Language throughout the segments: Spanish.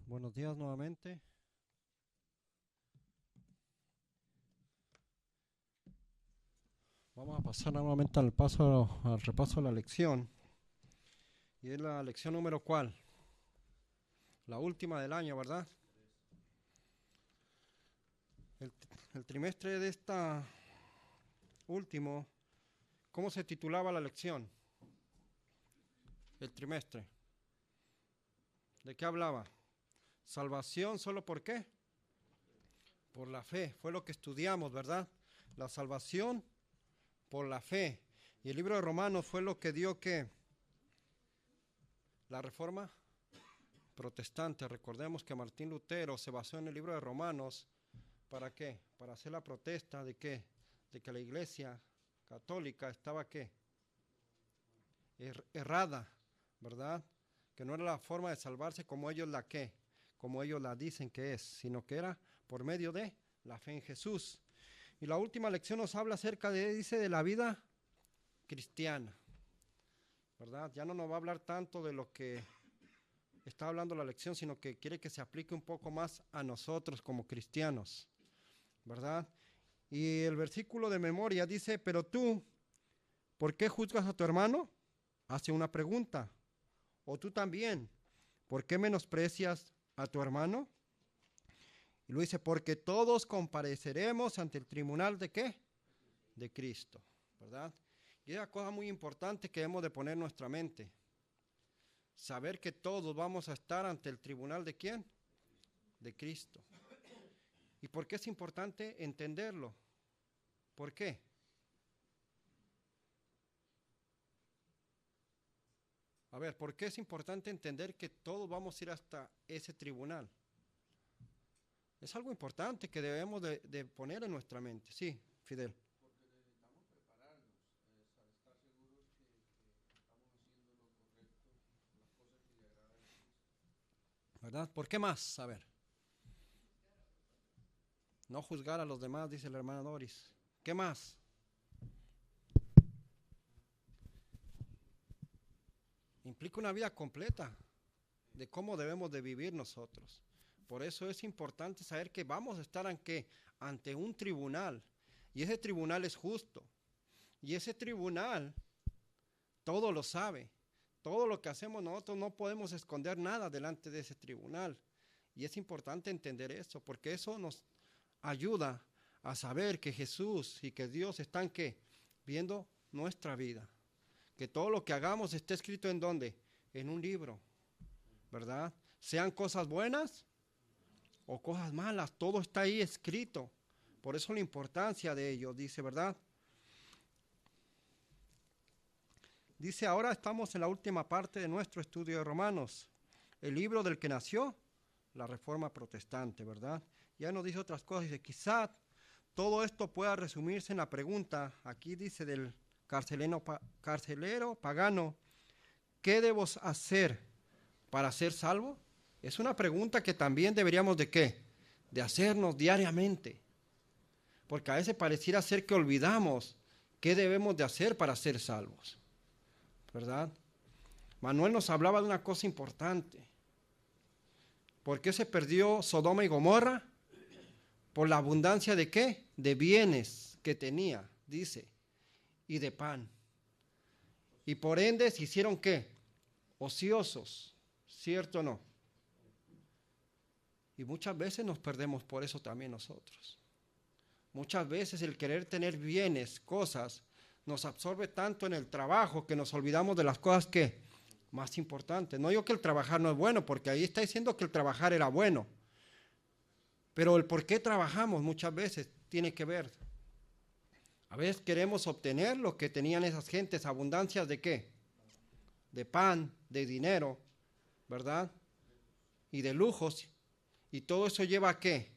Buenos días nuevamente. Vamos a pasar nuevamente al repaso de la lección. Y es la lección número ¿cuál? La última del año, ¿verdad? El, el trimestre de esta último, ¿cómo se titulaba la lección? El trimestre. ¿De qué hablaba? Salvación, ¿solo por qué? Por la fe. Fue lo que estudiamos, ¿verdad? La salvación por la fe. Y el libro de Romanos fue lo que dio que la reforma protestante. Recordemos que Martín Lutero se basó en el libro de Romanos. ¿Para qué? Para hacer la protesta de qué? De que la iglesia católica estaba ¿qué? Errada, ¿verdad? Que no era la forma de salvarse como ellos la ¿qué? Como ellos la dicen que es, sino que era por medio de la fe en Jesús. Y la última lección nos habla acerca dice, de la vida cristiana, ¿verdad? Ya no nos va a hablar tanto de lo que está hablando la lección, sino que quiere que se aplique un poco más a nosotros como cristianos, ¿verdad? Y el versículo de memoria dice, pero tú, ¿por qué juzgas a tu hermano? Hace una pregunta. O tú también, ¿por qué menosprecias a tu hermano? Y lo dice, porque todos compareceremos ante el tribunal de ¿qué? De Cristo, ¿verdad? Y es una cosa muy importante que debemos de poner en nuestra mente. Saber que todos vamos a estar ante el tribunal de ¿quién? De Cristo. ¿Y por qué es importante entenderlo? ¿Por qué? A ver, ¿por qué es importante entender que todos vamos a ir hasta ese tribunal? Es algo importante que debemos de poner en nuestra mente. Sí, Fidel. Porque necesitamos prepararnos, estar seguros que estamos haciendo lo correcto, las cosas que le agradan a Cristo. ¿Verdad? ¿Por qué más? A ver. No juzgar a los demás, dice la hermana Doris. ¿Qué más? Implica una vida completa de cómo debemos de vivir nosotros. Por eso es importante saber que vamos a estar ante un tribunal. Y ese tribunal es justo. Y ese tribunal todo lo sabe. Todo lo que hacemos nosotros no podemos esconder nada delante de ese tribunal. Y es importante entender eso, porque eso nos ayuda a saber que Jesús y que Dios están ¿qué? Viendo nuestra vida. Que todo lo que hagamos esté escrito ¿en dónde? En un libro, ¿verdad? Sean cosas buenas o cosas malas, todo está ahí escrito. Por eso la importancia de ello, dice, ¿verdad? Dice, ahora estamos en la última parte de nuestro estudio de Romanos, el libro del que nació la Reforma Protestante, ¿verdad? Ya nos dice otras cosas, dice, quizá todo esto pueda resumirse en la pregunta, aquí dice del carcelero pagano, ¿qué debo hacer para ser salvo? Es una pregunta que también deberíamos de ¿qué? De hacernos diariamente, porque a veces pareciera ser que olvidamos qué debemos de hacer para ser salvos, ¿verdad? Manuel nos hablaba de una cosa importante. ¿Por qué se perdió Sodoma y Gomorra? Por la abundancia de ¿qué? De bienes que tenía, dice, y de pan. Y por ende se hicieron ¿qué? Ociosos, ¿cierto o no? Y muchas veces nos perdemos por eso también nosotros. Muchas veces el querer tener bienes, cosas, nos absorbe tanto en el trabajo que nos olvidamos de las cosas que más importantes. No digo que el trabajar no es bueno, porque ahí está diciendo que el trabajar era bueno. Pero el por qué trabajamos muchas veces tiene que ver. A veces queremos obtener lo que tenían esas gentes, abundancias de ¿qué? De pan, de dinero, ¿verdad? Y de lujos. Y todo eso lleva ¿a qué?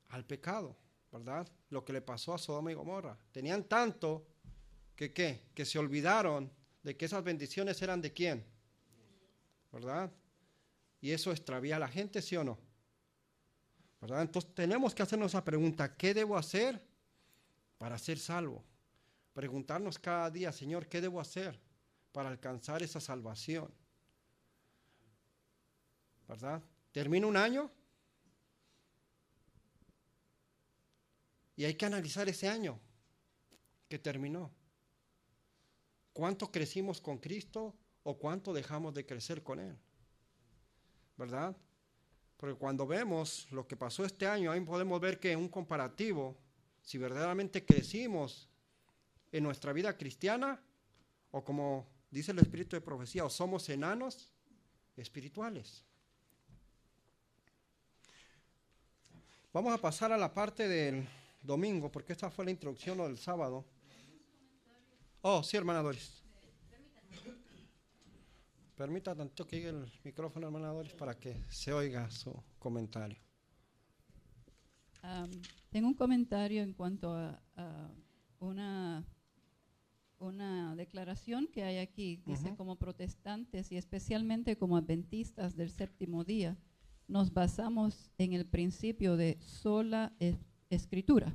Al pecado, ¿verdad? Lo que le pasó a Sodoma y Gomorra. Tenían tanto que ¿qué? Que se olvidaron de que esas bendiciones eran de quién, ¿verdad? Y eso extravía a la gente, ¿sí o no? ¿Verdad? Entonces tenemos que hacernos esa pregunta, ¿qué debo hacer para ser salvo? Preguntarnos cada día, Señor, ¿qué debo hacer para alcanzar esa salvación? ¿verdad? Termina un año y hay que analizar ese año que terminó. ¿Cuánto crecimos con Cristo o cuánto dejamos de crecer con Él? ¿Verdad? Porque cuando vemos lo que pasó este año, ahí podemos ver que en un comparativo, si verdaderamente crecimos en nuestra vida cristiana, o como dice el espíritu de profecía, o somos enanos espirituales. Vamos a pasar a la parte del domingo, porque esta fue la introducción del sábado. Oh, sí, hermana Doris. Permita tanto que llegue el micrófono, hermana Doris, para que se oiga su comentario. Tengo un comentario en cuanto a una declaración que hay aquí. Dice, como protestantes y especialmente como adventistas del séptimo día, nos basamos en el principio de sola escritura,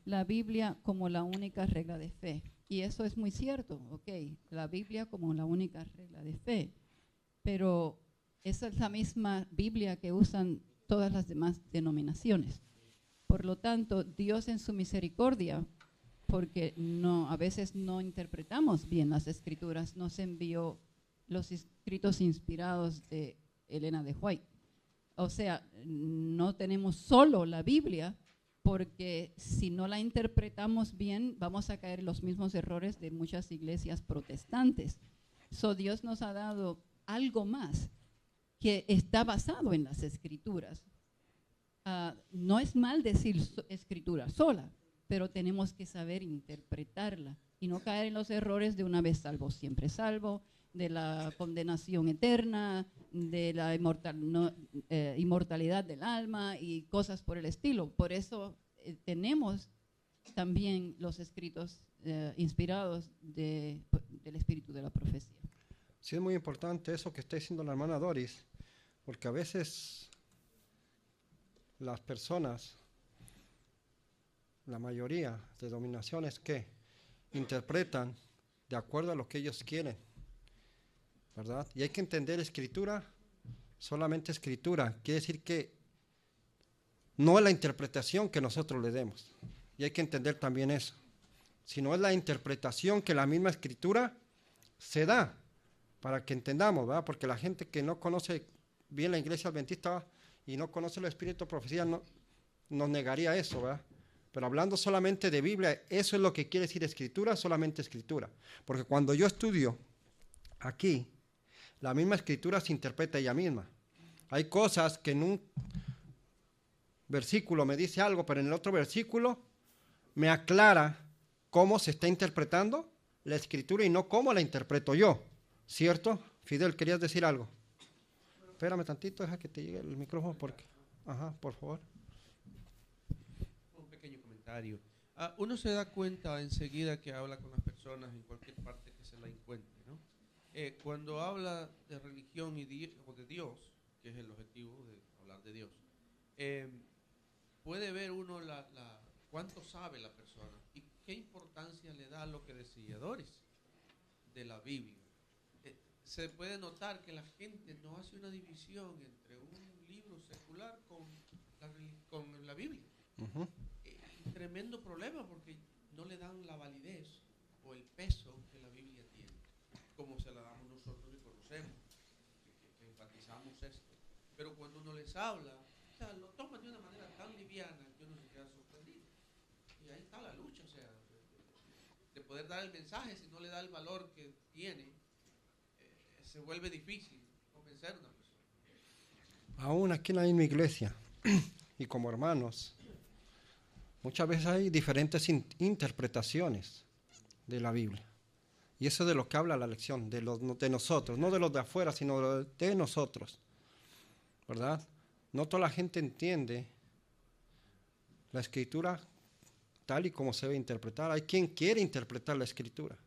la Biblia como la única regla de fe. Y eso es muy cierto, la Biblia como la única regla de fe. Pero esa es la misma Biblia que usan todas las demás denominaciones. Por lo tanto, Dios en su misericordia, porque a veces no interpretamos bien las escrituras, nos envió los escritos inspirados de Elena de White. O sea, no tenemos solo la Biblia, porque si no la interpretamos bien, vamos a caer en los mismos errores de muchas iglesias protestantes. Dios nos ha dado algo más que está basado en las escrituras. No es mal decir escritura sola, pero tenemos que saber interpretarla y no caer en los errores de una vez salvo, siempre salvo, de la condenación eterna, de la inmortalidad del alma y cosas por el estilo. Por eso tenemos también los escritos inspirados del espíritu de la profecía. Sí, es muy importante eso que está diciendo la hermana Doris, porque a veces las personas, la mayoría de denominaciones que interpretan de acuerdo a lo que ellos quieren, ¿verdad? Y hay que entender escritura, solamente escritura, quiere decir que no es la interpretación que nosotros le demos, y hay que entender también eso, sino es la interpretación que la misma escritura se da, para que entendamos, ¿verdad? Porque la gente que no conoce bien la iglesia adventista y no conoce el espíritu de profecía nos negaría eso, ¿verdad? Pero hablando solamente de Biblia, eso es lo que quiere decir escritura, solamente escritura. Porque cuando yo estudio aquí, la misma escritura se interpreta ella misma. Hay cosas que en un versículo me dice algo, pero en el otro versículo me aclara cómo se está interpretando la escritura y no cómo la interpreto yo. ¿Cierto? Fidel, ¿querías decir algo? Espérame tantito, deja que te llegue el micrófono porque... Ajá, por favor. Un pequeño comentario. Uno se da cuenta enseguida que habla con las personas en cualquier parte que se la encuentre, ¿no? Cuando habla de religión o de Dios, que es el objetivo de hablar de Dios, puede ver uno cuánto sabe la persona y qué importancia le da a lo que decía Doris de la Biblia. Se puede notar que la gente no hace una división entre un libro secular con la Biblia. Tremendo problema porque no le dan la validez o el peso que la Biblia tiene, como se la damos nosotros y conocemos, que enfatizamos esto. Pero cuando uno les habla, o sea, lo toman de una manera tan liviana que uno se queda sorprendido. Y ahí está la lucha, o sea, de poder dar el mensaje, si no le da el valor que tiene, se vuelve difícil convencer a una persona. Aún aquí en la misma iglesia y como hermanos, muchas veces hay diferentes interpretaciones de la Biblia. Y eso es de lo que habla la lección, de nosotros, no de los de afuera, sino de nosotros, ¿verdad? No toda la gente entiende la escritura tal y como se debe interpretar. Hay quien quiere interpretar la escritura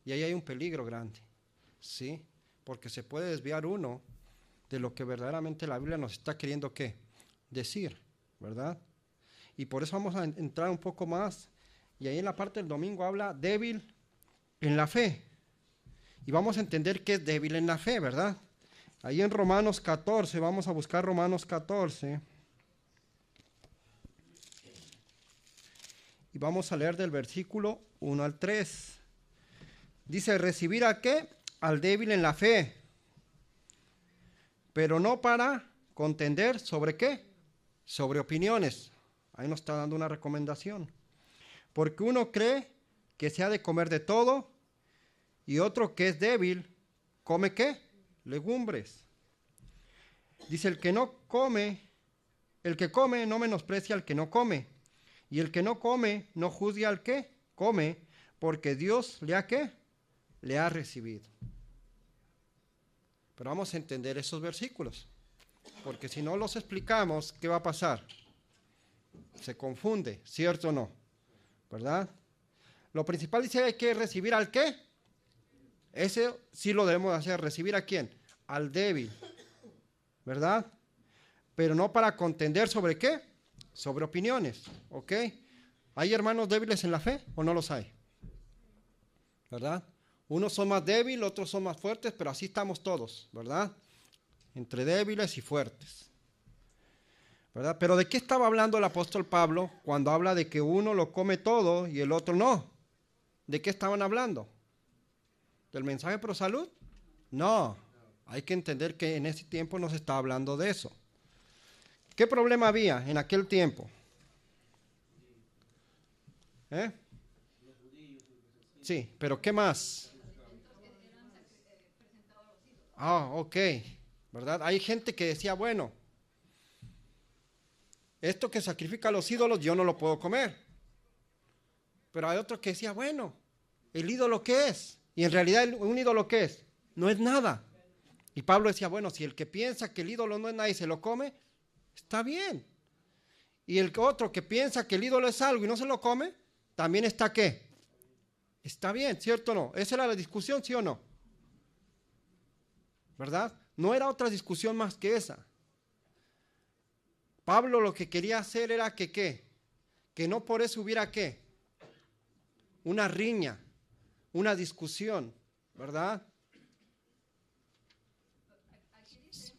y ahí hay un peligro grande, ¿sí? Porque se puede desviar uno de lo que verdaderamente la Biblia nos está queriendo ¿qué? Decir, ¿verdad? Y por eso vamos a entrar un poco más, y ahí en la parte del domingo habla débil en la fe, y vamos a entender qué es débil en la fe, ¿verdad? Ahí en Romanos 14, vamos a buscar Romanos 14. Y vamos a leer del versículo 1 al 3. Dice, ¿recibir a qué? Al débil en la fe, pero no para contender sobre qué, sobre opiniones. Ahí nos está dando una recomendación. Porque uno cree que se ha de comer de todo y otro que es débil, ¿come qué? Legumbres. Dice, el que come no menosprecia al que no come, y el que no come no juzgue al que come, porque Dios le ha ¿qué? Le ha recibido. Pero vamos a entender esos versículos, porque si no los explicamos, ¿qué va a pasar? Se confunde, ¿cierto o no? ¿Verdad? Lo principal dice hay que recibir al ¿qué? Ese sí lo debemos hacer. ¿Recibir a quién? Al débil, ¿verdad? Pero no para contender sobre ¿qué? Sobre opiniones, ¿ok? ¿Hay hermanos débiles en la fe o no los hay? ¿Verdad? Unos son más débiles, otros son más fuertes, pero así estamos todos, ¿verdad? Entre débiles y fuertes, ¿verdad? Pero ¿de qué estaba hablando el apóstol Pablo cuando habla de que uno lo come todo y el otro no? ¿De qué estaban hablando? ¿Del mensaje pro salud? No, hay que entender que en ese tiempo no se está hablando de eso. ¿Qué problema había en aquel tiempo? Sí, pero ¿qué más? Ok, ¿verdad? Hay gente que decía, bueno, esto que sacrifica a los ídolos yo no lo puedo comer. Pero hay otro que decía, bueno, ¿el ídolo qué es? Y en realidad un ídolo ¿qué es? No es nada. Y Pablo decía, bueno, si el que piensa que el ídolo no es nada y se lo come, está bien. Y el otro que piensa que el ídolo es algo y no se lo come, también está ¿qué? Está bien, ¿cierto o no? Esa era la discusión, ¿sí o no? ¿Verdad? No era otra discusión más que esa. Pablo lo que quería hacer era que ¿qué? Que no por eso hubiera ¿qué? Una riña, una discusión, ¿verdad?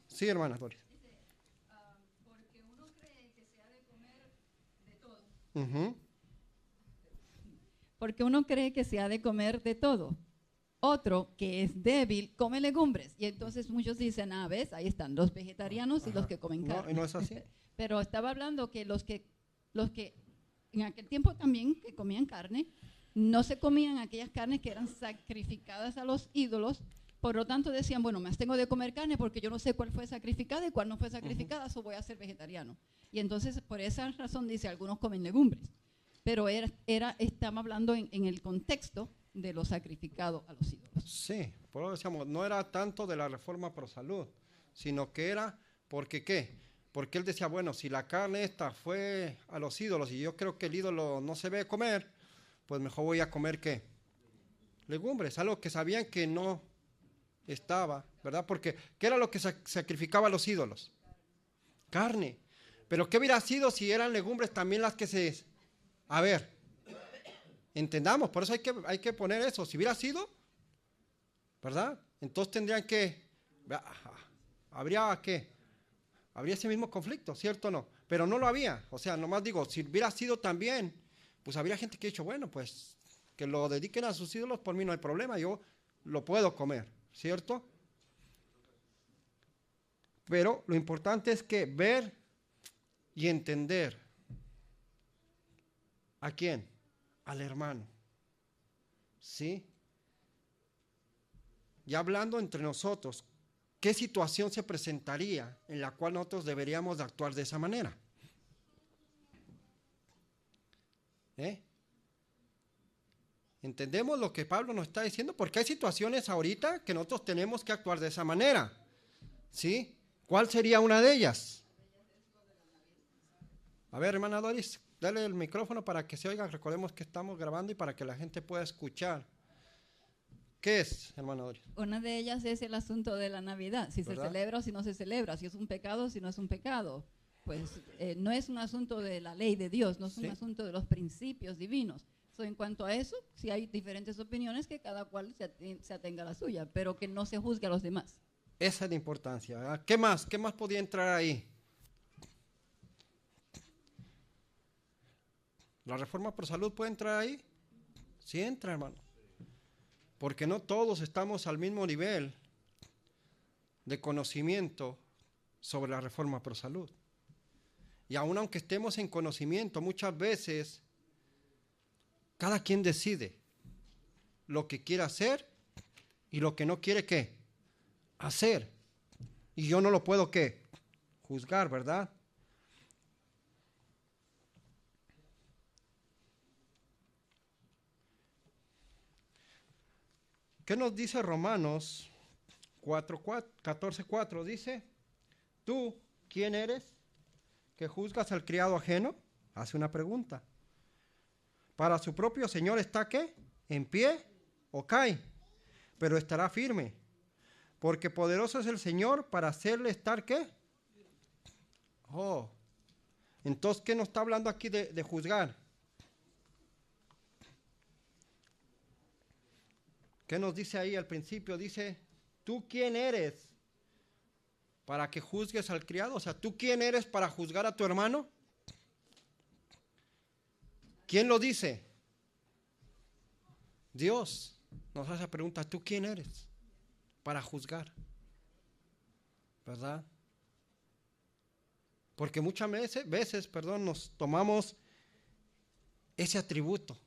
Sí, hermana Doris. Dice, porque uno cree que se ha de comer de todo. Uh-huh. Porque uno cree que se ha de comer de todo. Otro, que es débil, come legumbres. Y entonces muchos dicen, ves, ahí están los vegetarianos y los que comen carne. No, no es así. Pero estaba hablando que los que en aquel tiempo también que comían carne, no se comían aquellas carnes que eran sacrificadas a los ídolos. Por lo tanto decían, bueno, me tengo de comer carne porque yo no sé cuál fue sacrificada y cuál no fue sacrificada, so voy a ser vegetariano. Y entonces por esa razón dice, algunos comen legumbres. Pero estamos hablando en el contexto de lo sacrificado a los ídolos. Sí, por eso decíamos, no era tanto de la reforma pro salud, sino que era porque ¿qué? Porque él decía, bueno, si la carne esta fue a los ídolos y yo creo que el ídolo no se ve comer, pues mejor voy a comer ¿qué? Legumbres, algo que sabían que no estaba, ¿verdad? Porque ¿qué era lo que sacrificaba a los ídolos? Carne. Pero ¿qué hubiera sido si eran legumbres también las que se... A ver, entendamos, por eso hay que poner eso. Si hubiera sido, ¿verdad? Entonces tendrían que... ¿Habría qué? Habría ese mismo conflicto, ¿cierto o no? Pero no lo había. O sea, nomás digo, si hubiera sido también, pues habría gente que ha dicho, bueno, pues que lo dediquen a sus ídolos, por mí no hay problema, yo lo puedo comer, ¿cierto? Pero lo importante es que ver y entender. ¿A quién? Al hermano. ¿Sí? Y hablando entre nosotros, ¿qué situación se presentaría en la cual nosotros deberíamos de actuar de esa manera? ¿Entendemos lo que Pablo nos está diciendo? Porque hay situaciones ahorita que nosotros tenemos que actuar de esa manera. ¿Sí? ¿Cuál sería una de ellas? A ver, hermana Doris, dale el micrófono para que se oiga. Recordemos que estamos grabando y para que la gente pueda escuchar. ¿Qué es, hermana Doris? Una de ellas es el asunto de la Navidad, si ¿verdad? se celebra o si no se celebra, si es un pecado o si no es un pecado. Pues no es un asunto de la ley de Dios, no es un asunto de los principios divinos. En cuanto a eso, sí hay diferentes opiniones que cada cual se atenga a la suya, pero que no se juzgue a los demás. Esa es la importancia, ¿verdad? ¿Qué más? ¿Qué más podía entrar ahí? ¿La reforma por salud puede entrar ahí? Sí entra, hermano. Porque no todos estamos al mismo nivel de conocimiento sobre la reforma por salud. Y aun aunque estemos en conocimiento, muchas veces cada quien decide lo que quiere hacer y lo que no quiere ¿qué? Hacer. Y yo no lo puedo ¿qué? Juzgar, ¿verdad? ¿Qué nos dice Romanos 14:4? Dice, ¿tú quién eres que juzgas al criado ajeno? Hace una pregunta. Para su propio Señor está ¿qué? En pie o cae, pero estará firme, porque poderoso es el Señor para hacerle estar ¿qué? Oh, entonces ¿qué nos está hablando aquí de juzgar? ¿Qué nos dice ahí al principio? Dice, ¿tú quién eres para que juzgues al criado? O sea, ¿tú quién eres para juzgar a tu hermano? ¿Quién lo dice? Dios nos hace la pregunta, ¿tú quién eres para juzgar? ¿Verdad? Porque muchas veces, nos tomamos ese atributo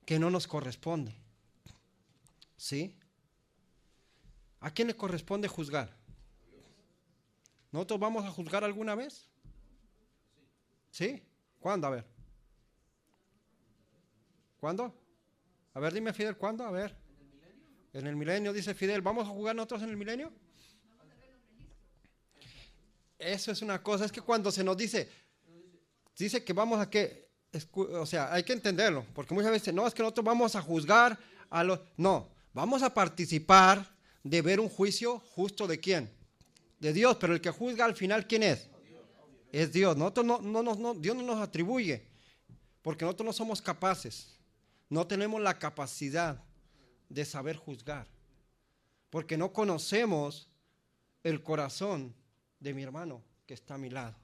que no nos corresponde. ¿Sí? ¿A quién le corresponde juzgar? ¿Nosotros vamos a juzgar alguna vez? ¿Sí? ¿Cuándo? A ver. ¿Cuándo? A ver, dime, Fidel, ¿cuándo? A ver. En el milenio, dice Fidel. ¿Vamos a jugar nosotros en el milenio? Eso es una cosa. Es que cuando se nos dice que vamos a qué, o sea, hay que entenderlo, porque muchas veces, no, es que nosotros vamos a juzgar a los, no, vamos a participar de ver un juicio justo ¿de quién? De Dios, pero el que juzga al final, ¿quién es? Es Dios. Nosotros Dios no nos atribuye, porque nosotros no somos capaces, no tenemos la capacidad de saber juzgar, porque no conocemos el corazón de mi hermano que está a mi lado.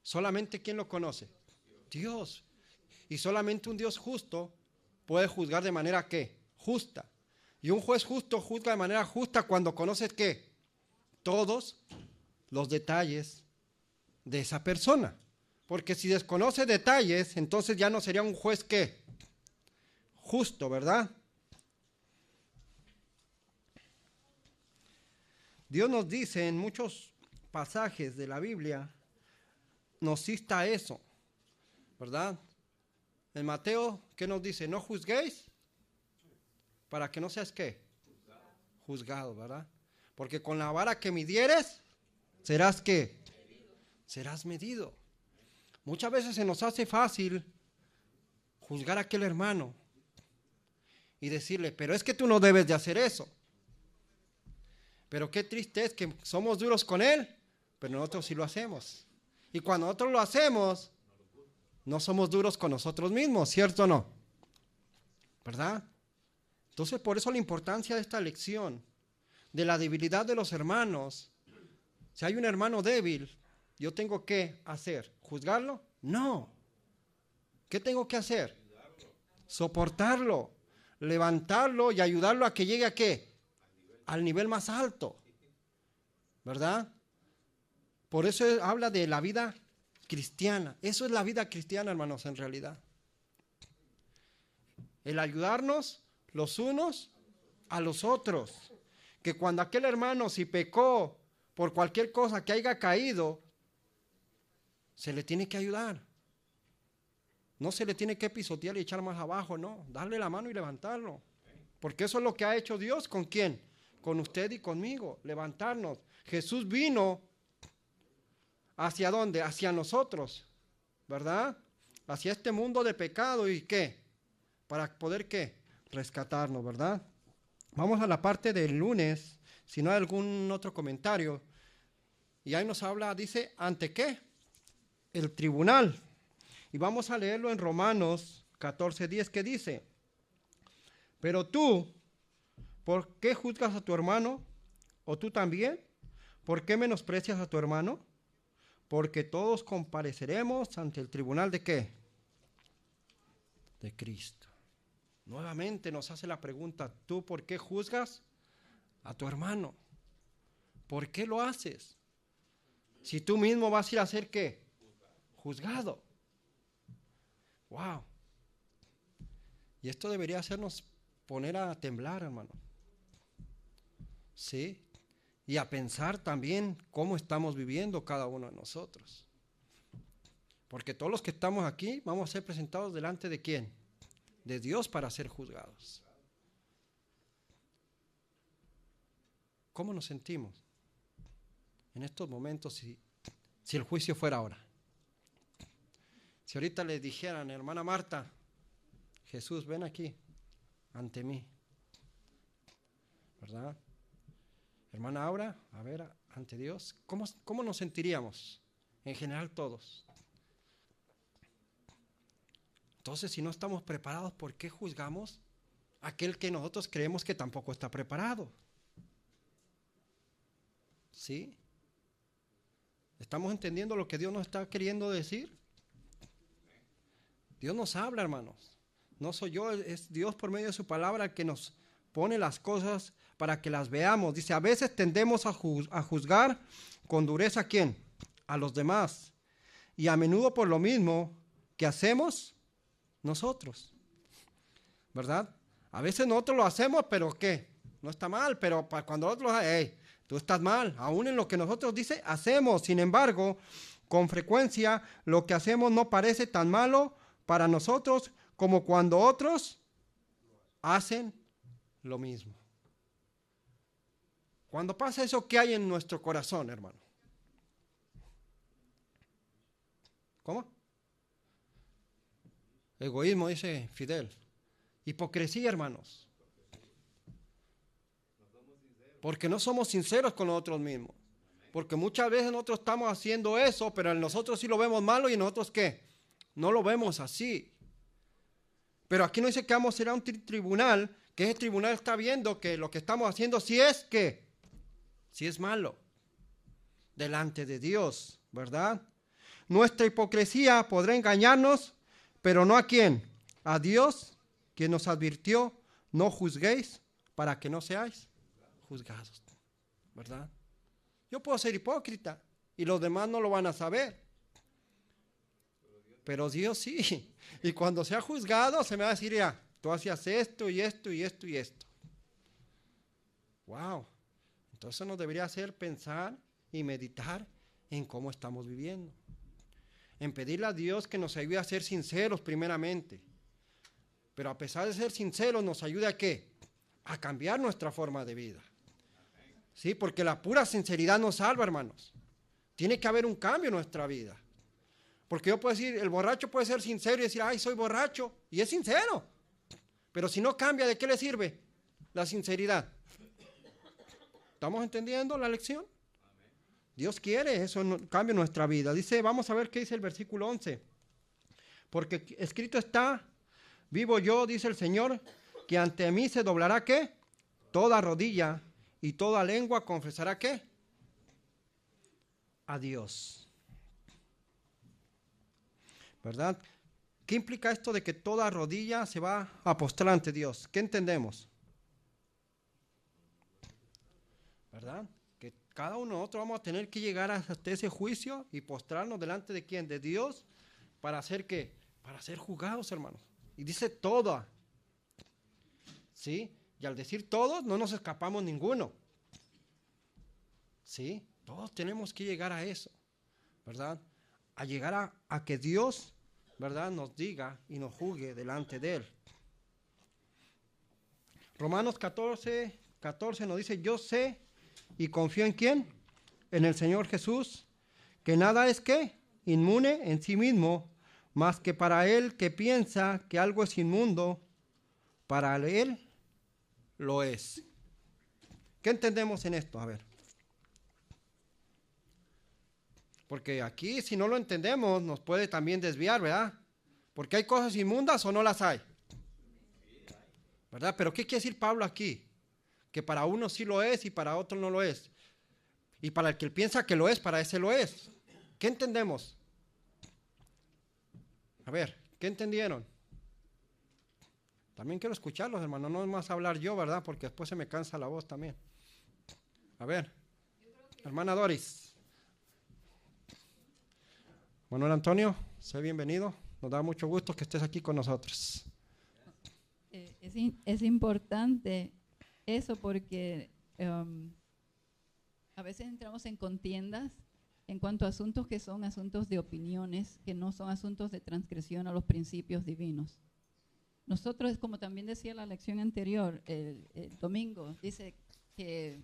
Solamente ¿quién lo conoce? Dios. Y solamente un Dios justo puede juzgar de manera ¿qué? Justa. Y un juez justo juzga de manera justa cuando conoce ¿qué? Todos los detalles de esa persona. Porque si desconoce detalles, entonces ya no sería un juez ¿qué? Justo, ¿verdad? Dios nos dice en muchos pasajes de la Biblia, nos insta a eso, ¿verdad? En Mateo, ¿qué nos dice? No juzguéis para que no seas ¿qué? Juzgado, ¿verdad? Porque con la vara que midieres, serás ¿qué? Serás medido. Muchas veces se nos hace fácil juzgar a aquel hermano y decirle, pero es que tú no debes de hacer eso. Pero qué triste es que somos duros con él, pero nosotros sí lo hacemos. Y cuando nosotros lo hacemos, no somos duros con nosotros mismos, ¿cierto o no? ¿Verdad? Entonces, por eso la importancia de esta lección, de la debilidad de los hermanos. Si hay un hermano débil, ¿yo tengo que hacer? ¿Juzgarlo? No. ¿Qué tengo que hacer? Soportarlo, levantarlo y ayudarlo a que llegue a ¿qué? Al nivel más alto, ¿verdad? Por eso habla de la vida cristiana. Eso es la vida cristiana, hermanos, en realidad. El ayudarnos los unos a los otros. Que cuando aquel hermano si pecó por cualquier cosa que haya caído, se le tiene que ayudar. No se le tiene que pisotear y echar más abajo, no. Darle la mano y levantarlo. Porque eso es lo que ha hecho Dios. ¿Con quién? Con usted y conmigo. Levantarnos. Jesús vino ¿hacia dónde? Hacia nosotros, ¿verdad? Hacia este mundo de pecado y ¿qué? Para poder ¿qué? Rescatarnos, ¿verdad? Vamos a la parte del lunes, si no hay algún otro comentario. Y ahí nos habla, dice, ¿ante qué? El tribunal. Y vamos a leerlo en Romanos 14:10, que dice, pero tú ¿Por qué juzgas a tu hermano? ¿O tú también? ¿Por qué menosprecias a tu hermano? Porque todos compareceremos ante el tribunal ¿de qué? De Cristo. Nuevamente nos hace la pregunta, ¿tú por qué juzgas a tu hermano? ¿Por qué lo haces? Si tú mismo vas a ir a ser ¿qué? Juzgado. Wow. Y esto debería hacernos poner a temblar, hermano. ¿Sí? Y a pensar también cómo estamos viviendo cada uno de nosotros. Porque todos los que estamos aquí vamos a ser presentados delante de ¿quién? De Dios para ser juzgados. ¿Cómo nos sentimos en estos momentos si el juicio fuera ahora? Si ahorita le dijeran, hermana Marta, Jesús, ven aquí, ante mí, ¿verdad? Hermana Aura, a ver, ante Dios, ¿cómo nos sentiríamos? En general todos. Entonces, si no estamos preparados, ¿por qué juzgamos a aquel que nosotros creemos que tampoco está preparado? ¿Sí? ¿Estamos entendiendo lo que Dios nos está queriendo decir? Dios nos habla, hermanos. No soy yo, es Dios por medio de su palabra el que nos pone las cosas para que las veamos. Dice, a veces tendemos a juzgar con dureza ¿a quién? A los demás. Y a menudo por lo mismo que hacemos nosotros. ¿Verdad? A veces nosotros lo hacemos, pero ¿qué? No está mal, pero cuando otros lo hacen, hey, tú estás mal. Aún en lo que nosotros dice, hacemos. Sin embargo, con frecuencia lo que hacemos no parece tan malo para nosotros como cuando otros hacen lo mismo. Cuando pasa eso, ¿qué hay en nuestro corazón, hermano? ¿Cómo? Egoísmo, dice Fidel. Hipocresía, hermanos. Porque no somos sinceros con nosotros mismos. Porque muchas veces nosotros estamos haciendo eso, pero en nosotros sí lo vemos malo y en nosotros ¿qué? No lo vemos así. Pero aquí no dice que vamos a ir a un tribunal, que ese tribunal está viendo que lo que estamos haciendo sí es que, sí es malo, delante de Dios, ¿verdad? Nuestra hipocresía podrá engañarnos, pero no ¿a quién? A Dios, quien nos advirtió, no juzguéis para que no seáis juzgados, ¿verdad? Yo puedo ser hipócrita y los demás no lo van a saber. Pero Dios sí. Y cuando sea juzgado se me va a decir, ya, tú hacías esto y esto y esto y esto. Wow. Entonces nos debería hacer pensar y meditar en cómo estamos viviendo. En pedirle a Dios que nos ayude a ser sinceros primeramente. Pero a pesar de ser sinceros, nos ayude a ¿qué? A cambiar nuestra forma de vida. Sí, porque la pura sinceridad nos salva, hermanos. Tiene que haber un cambio en nuestra vida. Porque yo puedo decir, el borracho puede ser sincero y decir, ay, soy borracho. Y es sincero. Pero si no cambia, ¿de qué le sirve la sinceridad? ¿Estamos entendiendo la lección? Dios quiere eso, cambio en nuestra vida. Dice, vamos a ver qué dice el versículo 11. Porque escrito está, vivo yo, dice el Señor, que ante mí se doblará ¿qué? Toda rodilla y toda lengua confesará ¿qué? A Dios. ¿Verdad? ¿Qué implica esto de que toda rodilla se va a postrar ante Dios? ¿Qué entendemos? ¿Verdad? Que cada uno de nosotros vamos a tener que llegar hasta ese juicio y postrarnos delante de ¿quién? De Dios, para hacer ¿qué? Para ser juzgados, hermanos. Y dice toda. ¿Sí? Y al decir todos, no nos escapamos ninguno. ¿Sí? Todos tenemos que llegar a eso, ¿verdad? A llegar a que Dios, ¿verdad?, nos diga y nos juzgue delante de Él. Romanos 14 nos dice, yo sé y confío en ¿quién? En el Señor Jesús, que nada es ¿qué? Inmune en sí mismo, más que para él que piensa que algo es inmundo, para él lo es. ¿Qué entendemos en esto? A ver. Porque aquí, si no lo entendemos, nos puede también desviar, ¿verdad? Porque hay cosas inmundas o no las hay. ¿Verdad? Pero ¿qué quiere decir Pablo aquí? que para uno sí lo es y para otro no lo es. Y para el que piensa que lo es, para ese lo es. ¿Qué entendemos? A ver, ¿qué entendieron? También quiero escucharlos, hermano, no es más hablar yo, ¿verdad? Porque después se me cansa la voz también. A ver, hermana Doris. Manuel Antonio, sé bienvenido. Nos da mucho gusto que estés aquí con nosotros. Es importante eso porque a veces entramos en contiendas en cuanto a asuntos que son asuntos de opiniones, que no son asuntos de transgresión a los principios divinos. Nosotros, como también decía la lección anterior, el domingo, dice que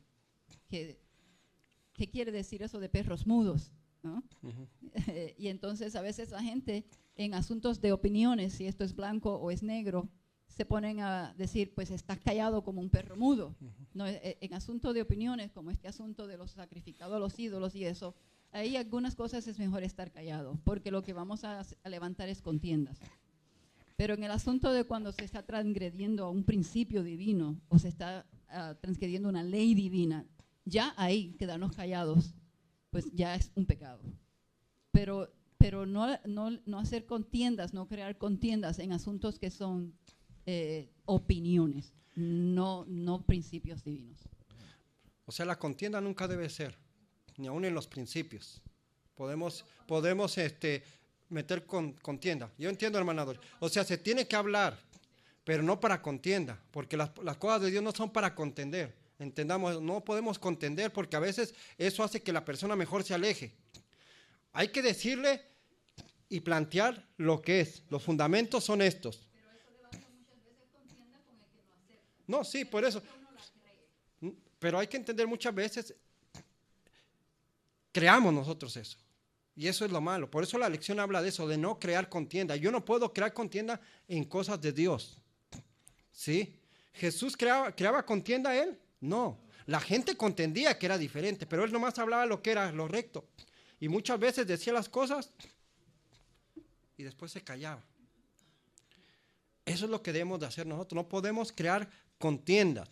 ¿qué quiere decir eso de perros mudos? ¿No? Uh-huh. Y entonces a veces la gente en asuntos de opiniones, si esto es blanco o es negro, se ponen a decir, pues estás callado como un perro mudo. Uh-huh. No, en asuntos de opiniones, como este asunto de los sacrificados a los ídolos y eso, ahí algunas cosas es mejor estar callado, porque lo que vamos a levantar es contiendas. Pero en el asunto de cuando se está transgrediendo a un principio divino o se está transgrediendo una ley divina, ya ahí quedarnos callados, pues ya es un pecado. Pero no hacer contiendas, no crear contiendas en asuntos que son opiniones, no principios divinos. O sea, la contienda nunca debe ser, ni aún en los principios. Podemos meter contienda. Yo entiendo, hermano. O sea, se tiene que hablar, pero no para contienda, porque las cosas de Dios no son para contender. Entendamos, no podemos contender porque a veces eso hace que la persona mejor se aleje. Hay que decirle y plantear lo que es. Los fundamentos son estos. Pero eso levanta muchas veces contienda con el que no acepta. No, sí, por eso. Pero hay que entender muchas veces, creamos nosotros eso. Y eso es lo malo. Por eso la lección habla de eso, de no crear contienda. Yo no puedo crear contienda en cosas de Dios. ¿Sí? ¿Jesús creaba contienda a él? No. La gente contendía que era diferente, pero él nomás hablaba lo que era lo recto. Y muchas veces decía las cosas y después se callaba. Eso es lo que debemos de hacer nosotros. No podemos crear contiendas.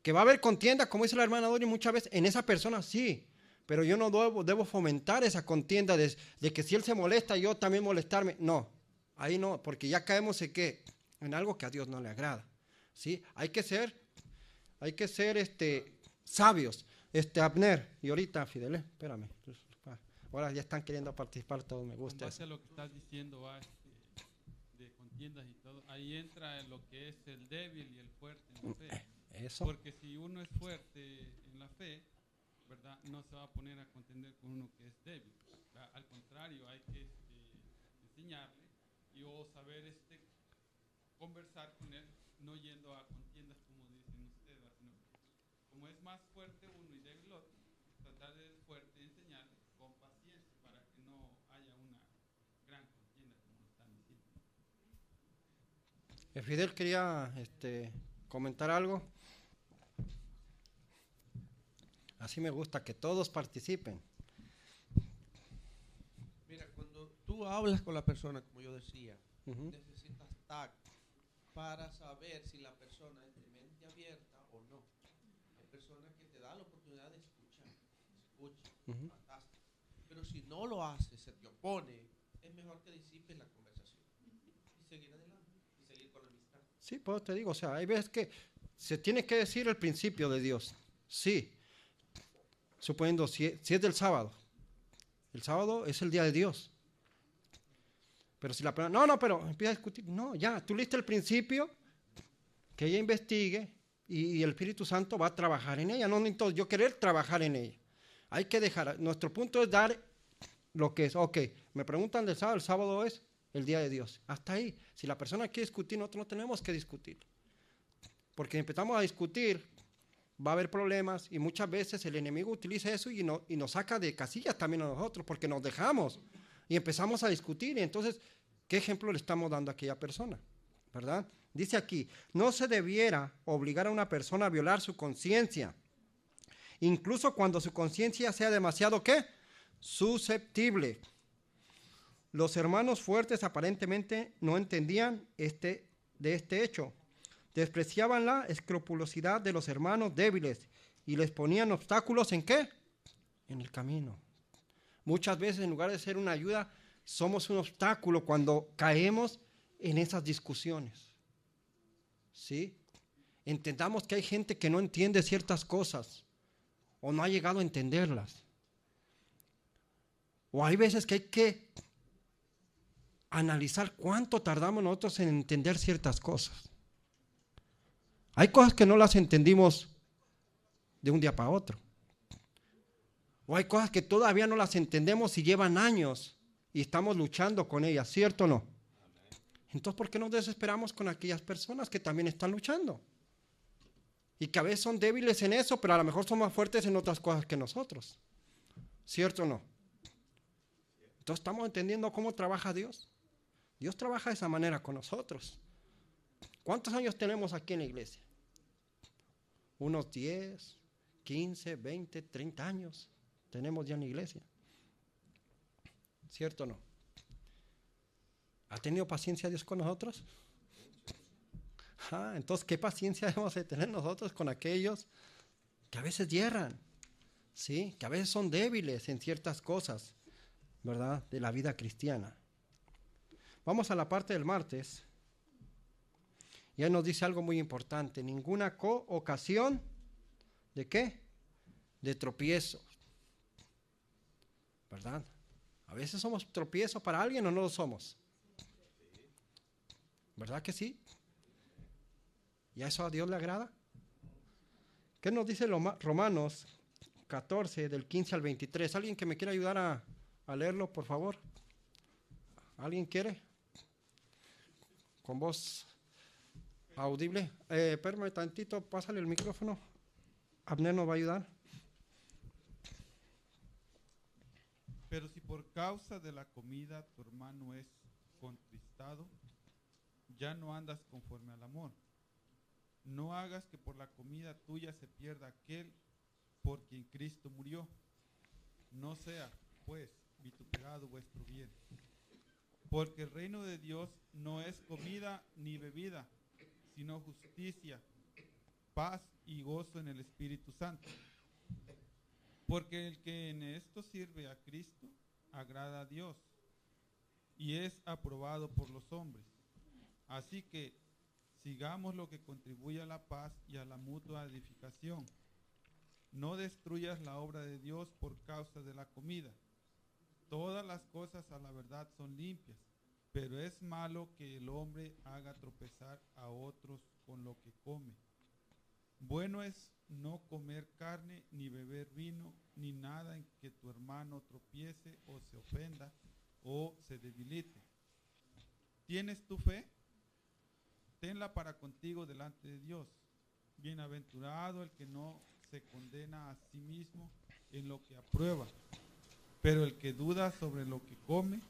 Que va a haber contienda, como dice la hermana Dori, muchas veces en esa persona sí. Pero yo no debo fomentar esa contienda de que si él se molesta, yo también molestarme. No, ahí no, porque ya caemos en algo que a Dios no le agrada. ¿Sí? Hay que ser sabios. Abner, y ahorita Fidel, espérame. Ahora ya están queriendo participar todos, me gusta. En base a lo que estás diciendo, de contiendas y todo, ahí entra lo que es el débil y el fuerte en la fe. Eso. Porque si uno es fuerte en la fe, ¿verdad? No se va a poner a contender con uno que es débil. Al contrario, hay que enseñarle o saber conversar con él, no yendo a contiendas como dicen ustedes, sino como es más fuerte uno y débil otro, tratar de fuerte y enseñarle con paciencia para que no haya una gran contienda como están diciendo. Fidel quería comentar algo. Así me gusta que todos participen. Mira, cuando tú hablas con la persona, como yo decía, uh-huh, necesitas tacto para saber si la persona es de mente abierta o no. Hay personas que te dan la oportunidad de escucha, uh-huh, fantástico. Pero si no lo hace, se te opone, es mejor que disipes la conversación y seguir adelante y seguir con la amistad. Sí, pues te digo, o sea, hay veces que se tiene que decir el principio de Dios. Sí. Suponiendo, si es del sábado, el sábado es el día de Dios. Pero si la persona, pero empieza a discutir, no, ya, tú leíste el principio, que ella investigue y el Espíritu Santo va a trabajar en ella. No necesito yo querer trabajar en ella. Hay que dejar, nuestro punto es dar lo que es. Ok, me preguntan del sábado, el sábado es el día de Dios. Hasta ahí. Si la persona quiere discutir, nosotros no tenemos que discutir. Porque si empezamos a discutir, va a haber problemas y muchas veces el enemigo utiliza eso y nos saca de casillas también a nosotros porque nos dejamos y empezamos a discutir. Y entonces, ¿qué ejemplo le estamos dando a aquella persona? ¿Verdad? Dice aquí, no se debiera obligar a una persona a violar su conciencia, incluso cuando su conciencia sea demasiado, ¿qué? Susceptible. Los hermanos fuertes aparentemente no entendían de este hecho, despreciaban la escrupulosidad de los hermanos débiles y les ponían obstáculos ¿en qué? En el camino. Muchas veces en lugar de ser una ayuda, somos un obstáculo cuando caemos en esas discusiones. ¿Sí? Entendamos que hay gente que no entiende ciertas cosas o no ha llegado a entenderlas. O hay veces que hay que analizar cuánto tardamos nosotros en entender ciertas cosas. Hay cosas que no las entendimos de un día para otro. O hay cosas que todavía no las entendemos y llevan años y estamos luchando con ellas, ¿cierto o no? Entonces, ¿por qué nos desesperamos con aquellas personas que también están luchando? Y que a veces son débiles en eso, pero a lo mejor son más fuertes en otras cosas que nosotros. ¿Cierto o no? Entonces, ¿estamos entendiendo cómo trabaja Dios? Dios trabaja de esa manera con nosotros. ¿Cuántos años tenemos aquí en la iglesia? Unos 10, 15, 20, 30 años tenemos ya en la iglesia. ¿Cierto o no? ¿Ha tenido paciencia Dios con nosotros? Entonces, ¿qué paciencia debemos de tener nosotros con aquellos que a veces hierran? ¿Sí? Que a veces son débiles en ciertas cosas, ¿verdad? De la vida cristiana. Vamos a la parte del martes. Y ahí nos dice algo muy importante. Ninguna ocasión ¿de qué? De tropiezo. ¿Verdad? A veces somos tropiezo para alguien o no lo somos. ¿Verdad que sí? ¿Y a eso a Dios le agrada? ¿Qué nos dice Romanos 14, del 15 al 23? ¿Alguien que me quiera ayudar a leerlo, por favor? ¿Alguien quiere? Con voz audible. Espérame tantito, pásale el micrófono. Abner nos va a ayudar. Pero si por causa de la comida tu hermano es contristado, ya no andas conforme al amor. No hagas que por la comida tuya se pierda aquel por quien Cristo murió. No sea, pues, vituperado vuestro bien. Porque el reino de Dios no es comida ni bebida, sino justicia, paz y gozo en el Espíritu Santo. Porque el que en esto sirve a Cristo agrada a Dios y es aprobado por los hombres. Así que sigamos lo que contribuye a la paz y a la mutua edificación. No destruyas la obra de Dios por causa de la comida. Todas las cosas a la verdad son limpias, pero es malo que el hombre haga tropezar a otros con lo que come. Bueno es no comer carne, ni beber vino, ni nada en que tu hermano tropiece o se ofenda o se debilite. ¿Tienes tu fe? Tenla para contigo delante de Dios. Bienaventurado el que no se condena a sí mismo en lo que aprueba, pero el que duda sobre lo que come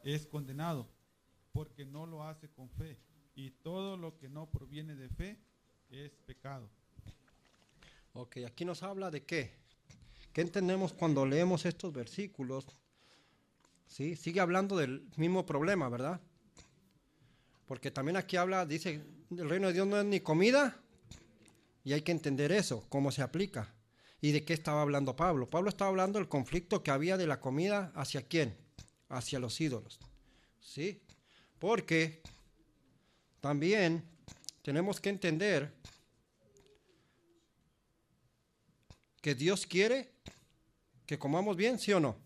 es condenado, porque no lo hace con fe, y todo lo que no proviene de fe es pecado. Ok, aquí nos habla de qué. ¿Qué entendemos cuando leemos estos versículos? ¿Sí? Sigue hablando del mismo problema, ¿verdad? Porque también aquí habla, dice, el reino de Dios no es ni comida, y hay que entender eso, cómo se aplica. ¿Y de qué estaba hablando Pablo? Pablo estaba hablando del conflicto que había de la comida hacia quién, hacia los ídolos. ¿Sí? Porque también tenemos que entender que Dios quiere que comamos bien, ¿sí o no?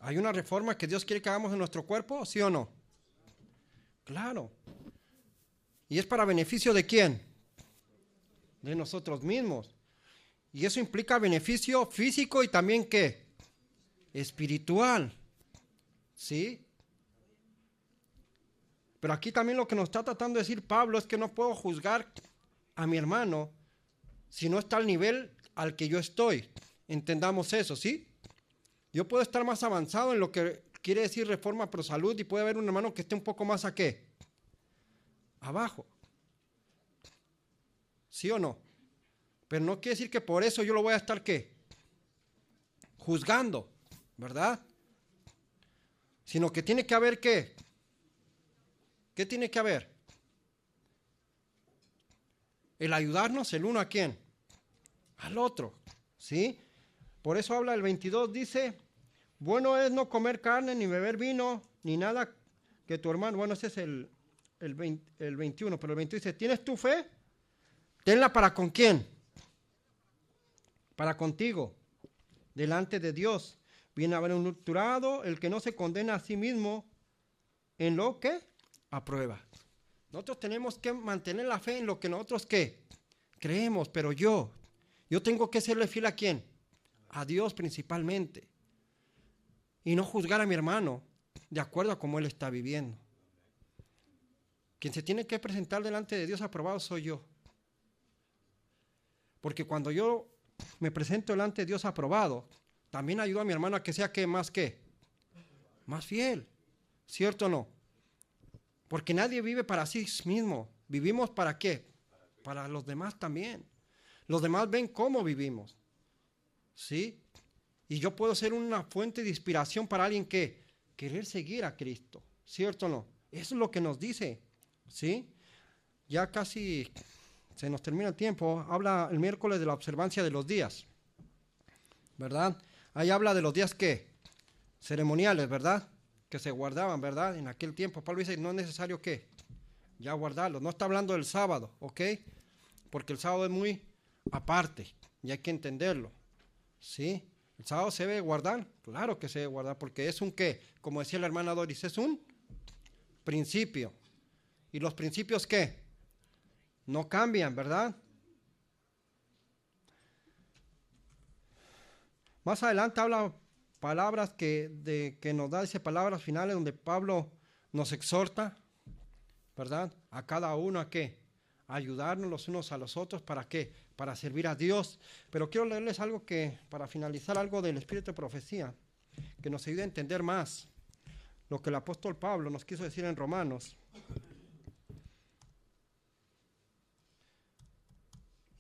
¿Hay una reforma que Dios quiere que hagamos en nuestro cuerpo, sí o no? Claro. ¿Y es para beneficio de quién? De nosotros mismos. Y eso implica beneficio físico y también ¿qué? Espiritual. ¿Sí? Pero aquí también lo que nos está tratando de decir Pablo es que no puedo juzgar a mi hermano si no está al nivel al que yo estoy. Entendamos eso, ¿sí? Yo puedo estar más avanzado en lo que quiere decir reforma pro salud y puede haber un hermano que esté un poco más ¿a qué? Abajo. ¿Sí o no? Pero no quiere decir que por eso yo lo voy a estar ¿qué? Juzgando, ¿verdad? Sino que tiene que haber ¿qué? ¿Qué tiene que haber? El ayudarnos el uno a quién, al otro, ¿sí? Por eso habla el 22, dice, bueno es no comer carne, ni beber vino, ni nada que tu hermano, bueno, ese es el 21, pero el 22 dice, ¿tienes tu fe? Tenla para con quién, para contigo, delante de Dios. Bienaventurado el que no se condena a sí mismo en lo que aprueba. Nosotros tenemos que mantener la fe en lo que nosotros ¿qué? Creemos, pero yo tengo que serle fiel ¿a quién? A Dios principalmente. Y no juzgar a mi hermano de acuerdo a cómo él está viviendo. Quien se tiene que presentar delante de Dios aprobado soy yo. Porque cuando yo me presento delante de Dios aprobado, también ayudo a mi hermano a que sea ¿qué? Más fiel. ¿Cierto o no? Porque nadie vive para sí mismo. Vivimos ¿para qué? Para los demás también. Los demás ven cómo vivimos. ¿Sí? Y yo puedo ser una fuente de inspiración para alguien que querer seguir a Cristo. ¿Cierto o no? Eso es lo que nos dice. ¿Sí? Ya casi se nos termina el tiempo. Habla el miércoles de la observancia de los días. ¿Verdad? Ahí habla de los días ¿qué? Ceremoniales, ¿verdad? Que se guardaban, ¿verdad? En aquel tiempo. Pablo dice, no es necesario ¿qué? Ya guardarlos. No está hablando del sábado, ¿ok? Porque el sábado es muy aparte y hay que entenderlo. ¿Sí? ¿El sábado se debe guardar? Claro que se debe guardar porque es un ¿qué? Como decía la hermana Doris, es un principio. ¿Y los principios qué? No cambian, ¿verdad? Más adelante habla palabras que nos da, dice palabras finales donde Pablo nos exhorta, ¿verdad? A cada uno a qué? A ayudarnos los unos a los otros, ¿para qué? Para servir a Dios. Pero quiero leerles algo que, para finalizar, algo del espíritu de profecía, que nos ayude a entender más lo que el apóstol Pablo nos quiso decir en Romanos.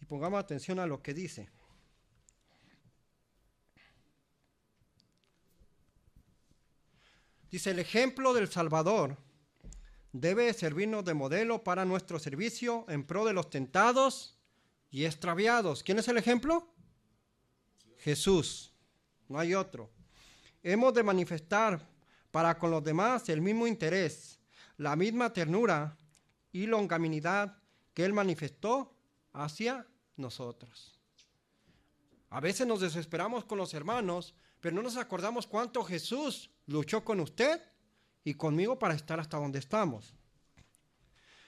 Y pongamos atención a lo que dice. Dice, el ejemplo del Salvador debe servirnos de modelo para nuestro servicio en pro de los tentados y extraviados. ¿Quién es el ejemplo? Jesús, no hay otro. Hemos de manifestar para con los demás el mismo interés, la misma ternura y longanimidad que Él manifestó hacia nosotros. A veces nos desesperamos con los hermanos, pero no nos acordamos cuánto Jesús luchó con usted y conmigo para estar hasta donde estamos.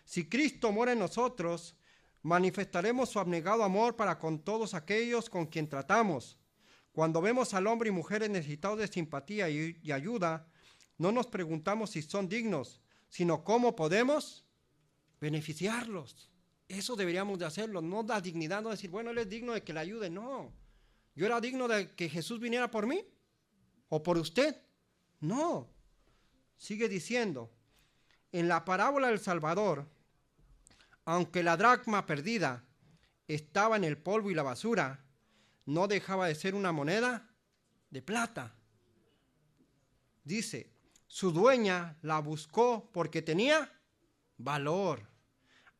Si Cristo mora en nosotros, manifestaremos su abnegado amor para con todos aquellos con quien tratamos. Cuando vemos al hombre y mujeres necesitados de simpatía y ayuda, no nos preguntamos si son dignos, sino cómo podemos beneficiarlos. Eso deberíamos de hacerlo, no da dignidad, no decir, bueno, él es digno de que le ayude, no. ¿Yo era digno de que Jesús viniera por mí? ¿O por usted? No. Sigue diciendo, en la parábola del Salvador, aunque la dracma perdida estaba en el polvo y la basura, no dejaba de ser una moneda de plata. Dice, su dueña la buscó porque tenía valor.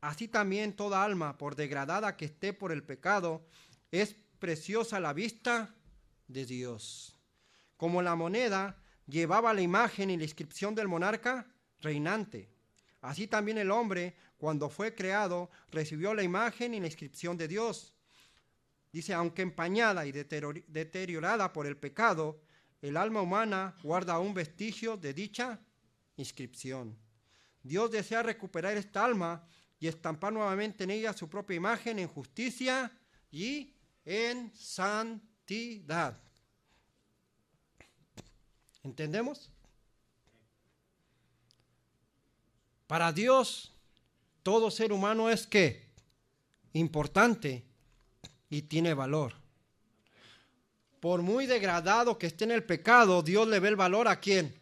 Así también toda alma, por degradada que esté por el pecado, es preciosa a la vista de Dios. Como la moneda llevaba la imagen y la inscripción del monarca reinante, así también el hombre, cuando fue creado, recibió la imagen y la inscripción de Dios. Dice, aunque empañada y deteriorada por el pecado, el alma humana guarda un vestigio de dicha inscripción. Dios desea recuperar esta alma y estampar nuevamente en ella su propia imagen en justicia y en santidad. ¿Entendemos? Para Dios, todo ser humano es ¿qué? Importante y tiene valor. Por muy degradado que esté en el pecado, Dios le ve el valor ¿a quién?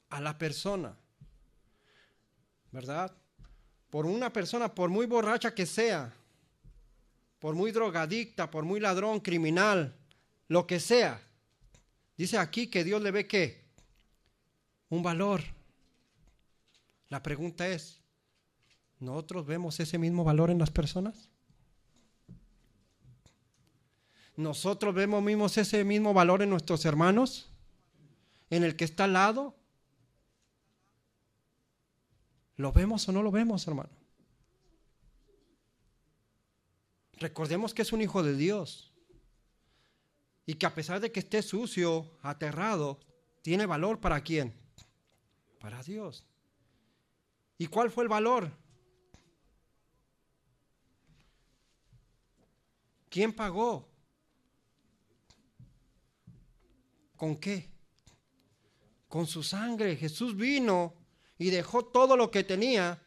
A la persona. ¿Verdad? Por una persona, por muy borracha que sea, por muy drogadicta, por muy ladrón, criminal, lo que sea, dice aquí que Dios le ve ¿qué? Un valor. La pregunta es, ¿nosotros vemos ese mismo valor en las personas? ¿Nosotros vemos ese mismo valor en nuestros hermanos? ¿En el que está al lado? ¿Lo vemos o no lo vemos, hermano? Recordemos que es un hijo de Dios y que a pesar de que esté sucio, aterrado, tiene valor ¿para quién? Para Dios. ¿Y cuál fue el valor? ¿Quién pagó? ¿Con qué? Con su sangre. Jesús vino y dejó todo lo que tenía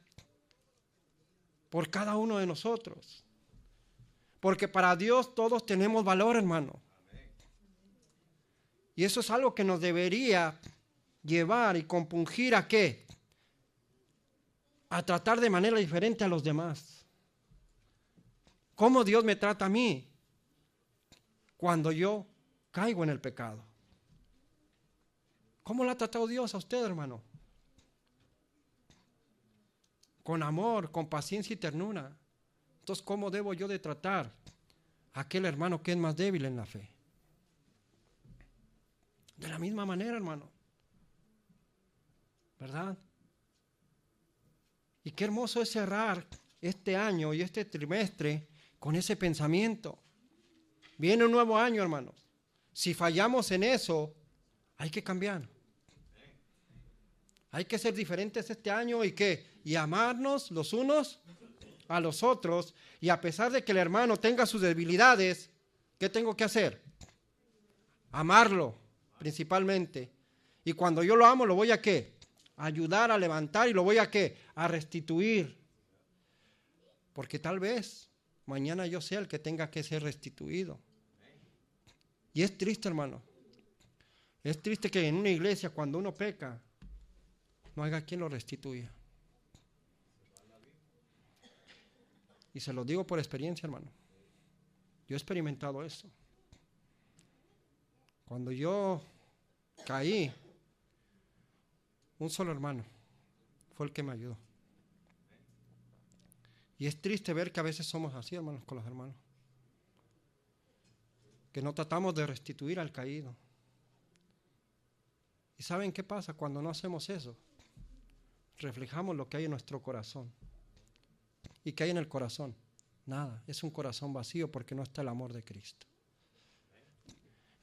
por cada uno de nosotros. Porque para Dios todos tenemos valor, hermano. Y eso es algo que nos debería llevar y compungir ¿a qué? A tratar de manera diferente a los demás. ¿Cómo Dios me trata a mí cuando yo caigo en el pecado? ¿Cómo lo ha tratado Dios a usted, hermano? Con amor, con paciencia y ternura. Entonces, ¿cómo debo yo de tratar a aquel hermano que es más débil en la fe? De la misma manera, hermano. ¿Verdad? Y qué hermoso es cerrar este año y este trimestre con ese pensamiento. Viene un nuevo año, hermanos. Si fallamos en eso, hay que cambiar. Hay que ser diferentes este año y ¿qué? Y amarnos los unos a los otros. Y a pesar de que el hermano tenga sus debilidades, ¿qué tengo que hacer? Amarlo, principalmente. Y cuando yo lo amo, lo voy a ¿qué? Ayudar a levantar y lo voy a ¿qué? A restituir. Porque tal vez mañana yo sea el que tenga que ser restituido. Y es triste, hermano. Es triste que en una iglesia cuando uno peca, no haya quien lo restituya. Y se lo digo por experiencia, hermano. Yo he experimentado eso. Cuando yo caí, un solo hermano fue el que me ayudó. Y es triste ver que a veces somos así, hermanos, con los hermanos. Que no tratamos de restituir al caído. ¿Y saben qué pasa cuando no hacemos eso? Reflejamos lo que hay en nuestro corazón. ¿Y qué hay en el corazón? Nada, es un corazón vacío porque no está el amor de Cristo.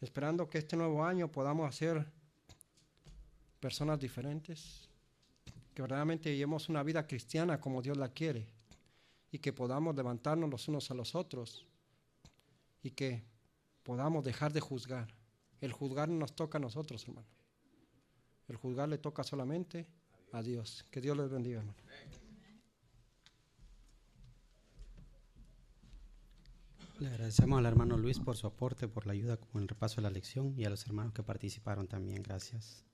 Esperando que este nuevo año podamos ser personas diferentes, que verdaderamente llevemos una vida cristiana como Dios la quiere y que podamos levantarnos los unos a los otros y que podamos dejar de juzgar. El juzgar no nos toca a nosotros, hermano. El juzgar le toca solamente a Dios. Que Dios les bendiga, hermano. Le agradecemos al hermano Luis por su aporte, por la ayuda con el repaso de la lección y a los hermanos que participaron también. Gracias.